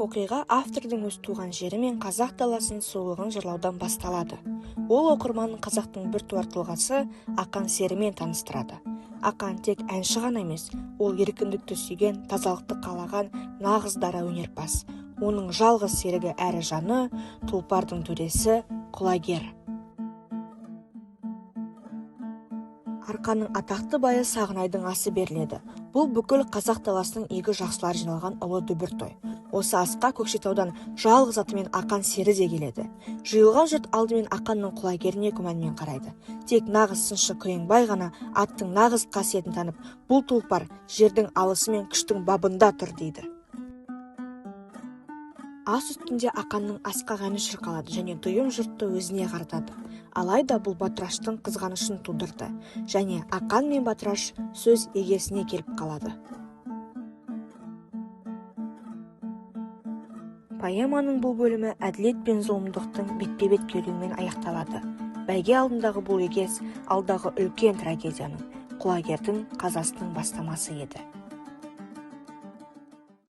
Оқиға автордың өз туған жері мен қазақ даласының сұлулығын жырлаудан басталады. Ол оқырманын қазақтың біртуар тұлғасы Ақан Серімен таныстырады. Ақан тек әнші ғана емес, ол еркіндікті сүйген, тазалықты қалаған нағыз дара өнерпаз. Оның жалғыз серігі әрі жаны, тұлпардың төресі құлагер. Арқаның атақты байы Сағынайдың асы беріледі. Бұл бүкіл қазақ даласының игі жақсылар жиналған ұлы дүбір той. Осы асқа Көкшетаудан жалғыз атымен Ақан Сері де келеді. Жиылған жұрт алдымен Ақанның құлагеріне күмәнмен қарайды. Тек нағыз сыншы Күреңбай ғана аттың нағыз қасиетін танып, бұл тұлпар жердің алысы мен күштің бабында тұр дейді. Ас үстінде Ақанның асқақ әні шырқалады және дүйім жұртты өзіне қаратады. Алайда бұл Батыраштың қызғанышын тудырды және Ақан мен Батыраш сөз егесіне келіп қалады. Поэманың бұл бөлімі әділет пен зұлымдықтың бетпе-бет келуімен аяқталады. Бәйге алдындағы бұл егес алдағы үлкен трагедияның, құлагердің қазасының бастамасы еді.